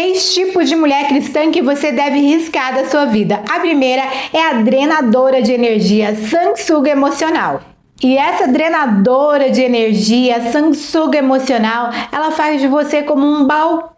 3 tipos de mulher cristã que você deve riscar da sua vida. A primeira é a drenadora de energia, sanguessuga emocional. E essa drenadora de energia, sanguessuga emocional, ela faz de você como um balcão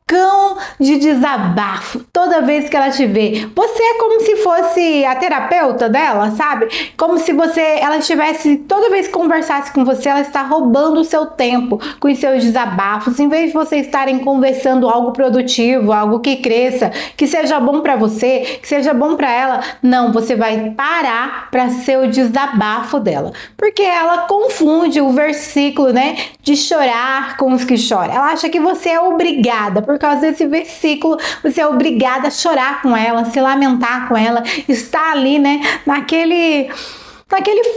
de desabafo. Toda vez que ela te vê, você é como se fosse a terapeuta dela, sabe? Como se ela estivesse, toda vez que conversasse com você, ela está roubando o seu tempo com os seus desabafos. Em vez de vocês estarem conversando algo produtivo, algo que cresça, que seja bom para você, que seja bom para ela, não, você vai parar para ser o desabafo dela. Porque ela confunde o versículo, né, de chorar com os que choram. Ela acha que você é obrigada, por causa desse versículo, você é obrigada a chorar com ela, se lamentar com ela, estar ali, né, naquele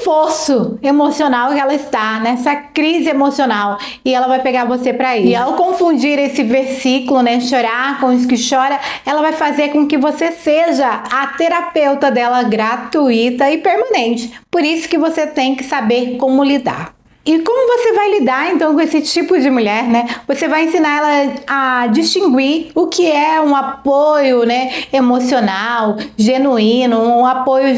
fosso emocional que ela está, nessa crise emocional, e ela vai pegar você para isso. E ao confundir esse versículo, né, chorar com os que choram, ela vai fazer com que você seja a terapeuta dela gratuita e permanente. Por isso que você tem que saber como lidar. E como você vai lidar então com esse tipo de mulher, né? Você vai ensinar ela a distinguir o que é um apoio, né, emocional, genuíno, um apoio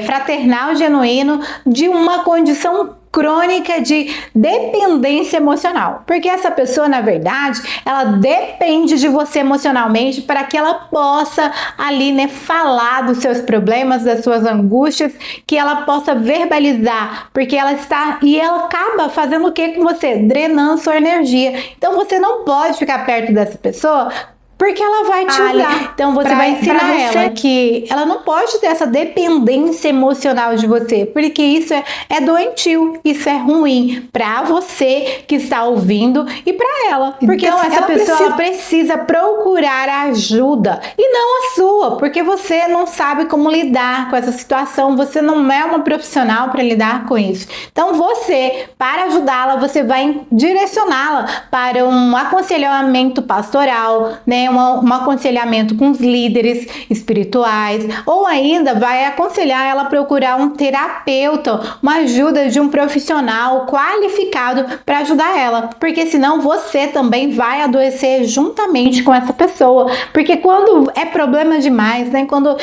fraternal, genuíno, de uma condição crônica de dependência emocional, porque essa pessoa, na verdade, ela depende de você emocionalmente para que ela possa ali, né, falar dos seus problemas, das suas angústias, que ela possa verbalizar, porque ela acaba fazendo o que com você? Drenando sua energia. Então você não pode ficar perto dessa pessoa, porque ela vai te usar. Então você vai ensinar ela que ela não pode ter essa dependência emocional de você, porque isso é doentio, isso é ruim para você que está ouvindo e para ela. Porque então, essa pessoa ela precisa procurar ajuda e não a sua, porque você não sabe como lidar com essa situação, você não é uma profissional para lidar com isso. Então você, para ajudá-la, você vai direcioná-la para um aconselhamento pastoral, né? Um aconselhamento com os líderes espirituais, ou ainda vai aconselhar ela a procurar um terapeuta, uma ajuda de um profissional qualificado para ajudar ela, porque senão você também vai adoecer juntamente com essa pessoa, porque quando é problema demais, né, quando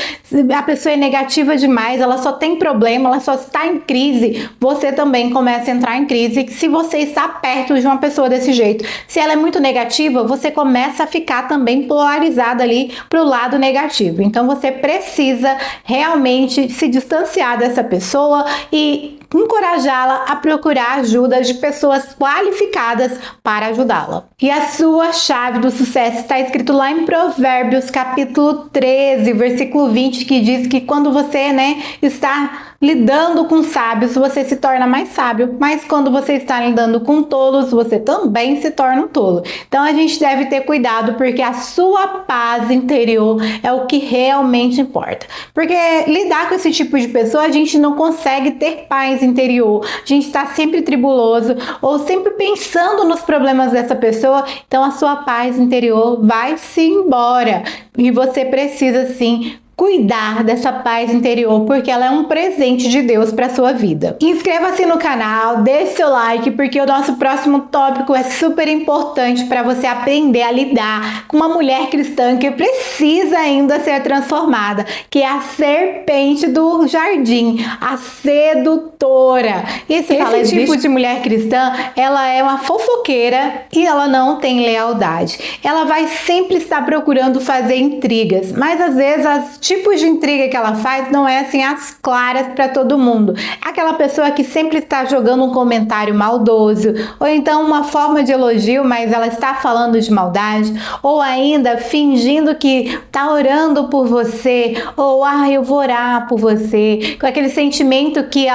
a pessoa é negativa demais, ela só tem problema, ela só está em crise, você também começa a entrar em crise se você está perto de uma pessoa desse jeito. Se ela é muito negativa, você começa a ficar também polarizada ali para o lado negativo. Então você precisa realmente se distanciar dessa pessoa e encorajá-la a procurar ajuda de pessoas qualificadas para ajudá-la. E a sua chave do sucesso está escrito lá em Provérbios capítulo 13, versículo 20, que diz que quando você, né, está lidando com sábios, você se torna mais sábio, mas quando você está lidando com tolos, você também se torna um tolo. Então a gente deve ter cuidado, porque a sua paz interior é o que realmente importa. Porque lidar com esse tipo de pessoa, a gente não consegue ter paz interior, a gente está sempre tribuloso ou sempre pensando nos problemas dessa pessoa, então a sua paz interior vai se embora e você precisa sim cuidar dessa paz interior, porque ela é um presente de Deus para sua vida. Inscreva-se no canal, deixe seu like, porque o nosso próximo tópico é super importante para você aprender a lidar com uma mulher cristã que precisa ainda ser transformada, que é a serpente do jardim, a sedutora. Esse tipo de mulher cristã, ela é uma fofoqueira e ela não tem lealdade. Ela vai sempre estar procurando fazer intrigas, mas às vezes as tipos de intriga que ela faz não é assim as claras para todo mundo. Aquela pessoa que sempre está jogando um comentário maldoso, ou então uma forma de elogio, mas ela está falando de maldade, ou ainda fingindo que está orando por você, ou eu vou orar por você, com aquele sentimento que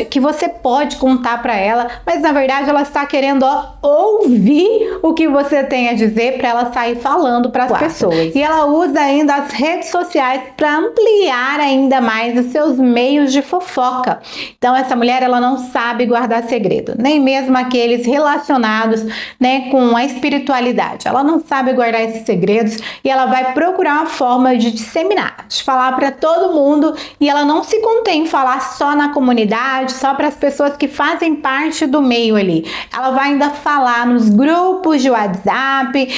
que você pode contar para ela, mas na verdade ela está querendo ouvir o que você tem a dizer para ela sair falando para as pessoas. E ela usa ainda as redes sociais sociais para ampliar ainda mais os seus meios de fofoca. Então essa mulher, ela não sabe guardar segredo, nem mesmo aqueles relacionados, né, com a espiritualidade. Ela não sabe guardar esses segredos e ela vai procurar uma forma de disseminar, de falar para todo mundo, e ela não se contém em falar só na comunidade, só para as pessoas que fazem parte do meio ali. Ela vai ainda falar nos grupos de WhatsApp,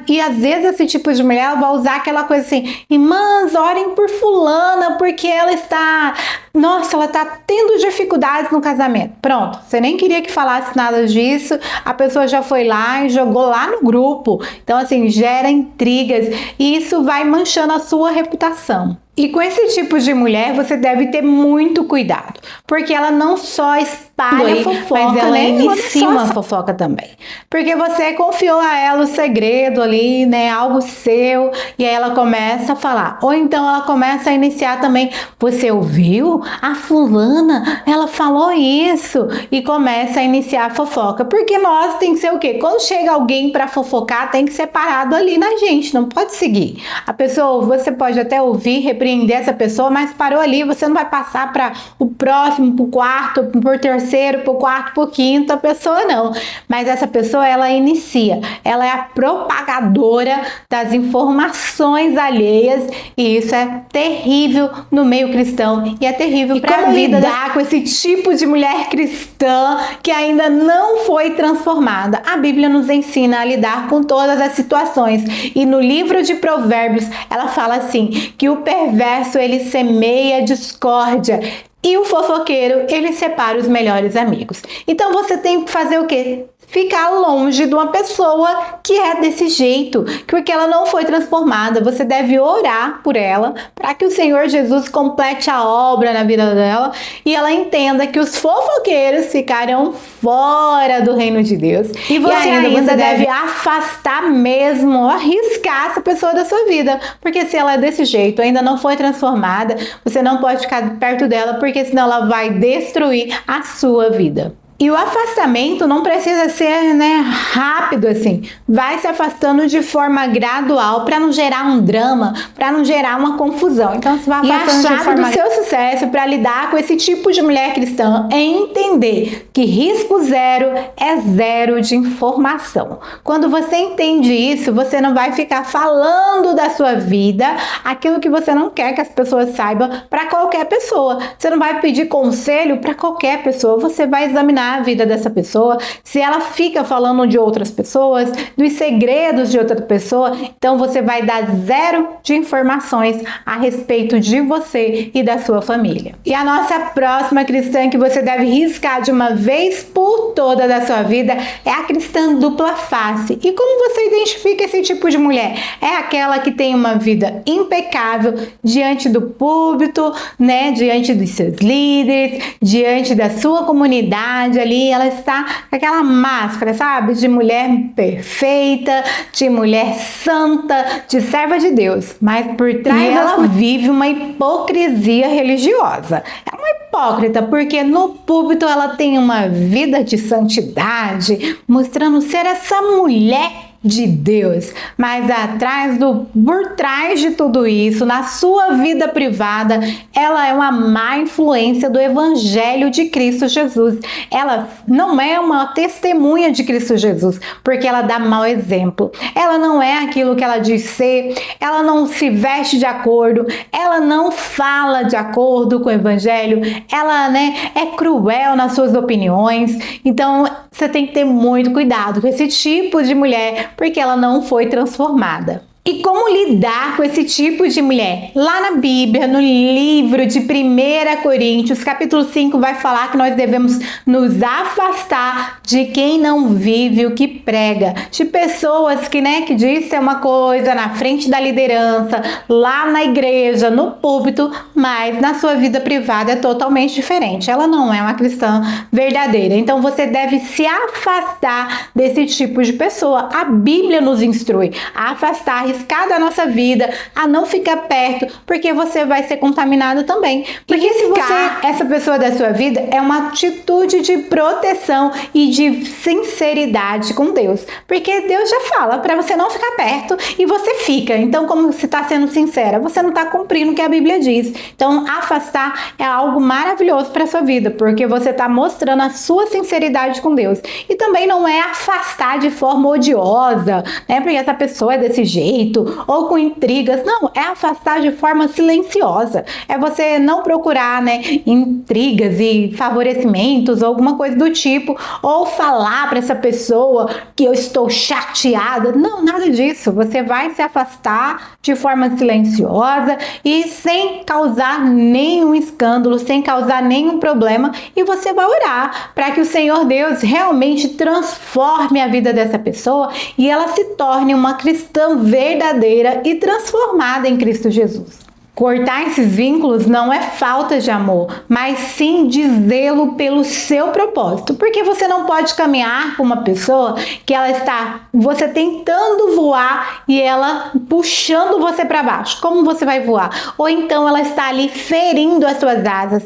e às vezes esse tipo de mulher, ela vai usar aquela coisa assim: irmãs, orem por fulana, porque ela está, nossa, ela está tendo dificuldades no casamento. Pronto, você nem queria que falasse nada disso, a pessoa já foi lá e jogou lá no grupo. Então assim, gera intrigas e isso vai manchando a sua reputação. E com esse tipo de mulher, você deve ter muito cuidado, porque ela não só espalha fofoca, mas ela inicia uma fofoca também. Porque você confiou a ela o segredo ali, né, algo seu, e aí ela começa a falar. Ou então ela começa a iniciar também: você ouviu? A fulana, ela falou isso. E começa a iniciar a fofoca. Porque nós tem que ser o quê? Quando chega alguém para fofocar, tem que ser parado ali na gente, não pode seguir. A pessoa, você pode até ouvir, repreender essa pessoa, mas parou ali, você não vai passar para o próximo, para o quarto, para o terceiro, para o quarto, para o quinto, a pessoa não. Mas essa pessoa, ela inicia, ela é a propagadora das informações alheias, e isso é terrível no meio cristão e é terrível para a vida. Lidar com esse tipo de mulher cristã que ainda não foi transformada? A Bíblia nos ensina a lidar com todas as situações, e no livro de Provérbios ela fala assim, que o perverso, ele semeia discórdia, e o fofoqueiro, ele separa os melhores amigos. Então você tem que fazer o quê? Ficar longe de uma pessoa que é desse jeito, porque ela não foi transformada. Você deve orar por ela, para que o Senhor Jesus complete a obra na vida dela e ela entenda que os fofoqueiros ficarão fora do reino de Deus. E você ainda deve afastar mesmo, arriscar essa pessoa da sua vida, porque se ela é desse jeito, ainda não foi transformada, você não pode ficar perto dela, porque senão ela vai destruir a sua vida. E o afastamento não precisa ser, né, rápido assim. Vai se afastando de forma gradual para não gerar um drama, para não gerar uma confusão. Então você vai afastando de forma... do seu sucesso para lidar com esse tipo de mulher cristã é entender que risco zero é zero de informação. Quando você entende isso, você não vai ficar falando da sua vida aquilo que você não quer que as pessoas saibam para qualquer pessoa. Você não vai pedir conselho para qualquer pessoa. Você vai examinar a vida dessa pessoa, se ela fica falando de outras pessoas, dos segredos de outra pessoa, então você vai dar zero de informações a respeito de você e da sua família. E a nossa próxima cristã que você deve riscar de uma vez por toda da sua vida é a cristã dupla face. E como você identifica esse tipo de mulher? É aquela que tem uma vida impecável diante do púlpito, né, diante dos seus líderes, diante da sua comunidade ali, ela está com aquela máscara, sabe? De mulher perfeita, de mulher santa, de serva de Deus. Mas por trás ela vive uma hipocrisia religiosa. É uma hipócrita, porque no púlpito ela tem uma vida de santidade, mostrando ser essa mulher de Deus, mas por trás de tudo isso, na sua vida privada, ela é uma má influência do Evangelho de Cristo Jesus. Ela não é uma testemunha de Cristo Jesus, porque ela dá mau exemplo. Ela não é aquilo que ela diz ser, ela não se veste de acordo, ela não fala de acordo com o Evangelho, ela, né, é cruel nas suas opiniões. Então, você tem que ter muito cuidado com esse tipo de mulher, porque ela não foi transformada. E como lidar com esse tipo de mulher? Lá na Bíblia, no livro de 1 Coríntios, capítulo 5, vai falar que nós devemos nos afastar de quem não vive o que prega. De pessoas que, né, que dizem uma coisa na frente da liderança, lá na igreja, no púlpito, mas na sua vida privada é totalmente diferente. Ela não é uma cristã verdadeira. Então você deve se afastar desse tipo de pessoa. A Bíblia nos instrui a afastar arriscar da nossa vida, a não ficar perto, porque você vai ser contaminado também. Porque se essa pessoa da sua vida é uma atitude de proteção e de sinceridade com Deus. Porque Deus já fala para você não ficar perto e você fica. Então, como você está sendo sincera, você não está cumprindo o que a Bíblia diz. Então, afastar é algo maravilhoso para sua vida, porque você está mostrando a sua sinceridade com Deus. E também não é afastar de forma odiosa, né? Porque essa pessoa é desse jeito, ou com intrigas. Não, é afastar de forma silenciosa. É você não procurar, né, intrigas e favorecimentos ou alguma coisa do tipo, ou falar para essa pessoa que eu estou chateada. Não, nada disso. Você vai se afastar de forma silenciosa e sem causar nenhum escândalo, sem causar nenhum problema, e você vai orar para que o Senhor Deus realmente transforme a vida dessa pessoa e ela se torne uma cristã verdadeira e transformada em Cristo Jesus. Cortar esses vínculos não é falta de amor, mas sim de zelo pelo seu propósito. Porque você não pode caminhar com uma pessoa que ela está, você tentando voar e ela puxando você para baixo. Como você vai voar? Ou então ela está ali ferindo as suas asas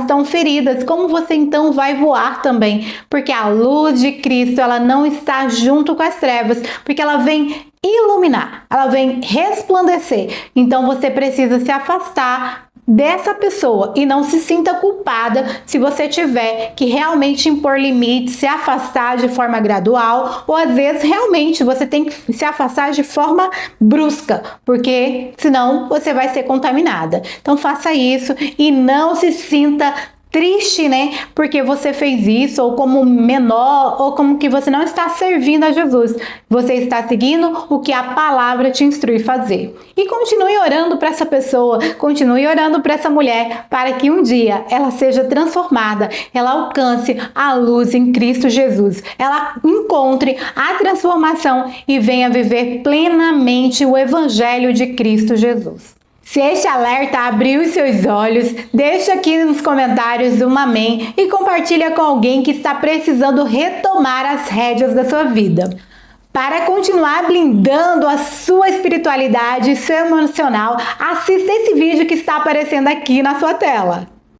estão feridas. Como você então vai voar também? Porque a luz de Cristo, ela não está junto com as trevas, porque ela vem iluminar, ela vem resplandecer. Então você precisa se afastar dessa pessoa e não se sinta culpada se você tiver que realmente impor limites, se afastar de forma gradual, ou às vezes realmente você tem que se afastar de forma brusca, porque senão você vai ser contaminada. Então faça isso e não se sinta triste, né? Porque você fez isso, ou como menor, ou como que você não está servindo a Jesus. Você está seguindo o que a palavra te instrui fazer. E continue orando para essa pessoa, continue orando para essa mulher, para que um dia ela seja transformada, ela alcance a luz em Cristo Jesus, ela encontre a transformação e venha viver plenamente o Evangelho de Cristo Jesus. Se este alerta abriu os seus olhos, deixa aqui nos comentários um amém e compartilha com alguém que está precisando retomar as rédeas da sua vida. Para continuar blindando a sua espiritualidade e seu emocional, assista esse vídeo que está aparecendo aqui na sua tela.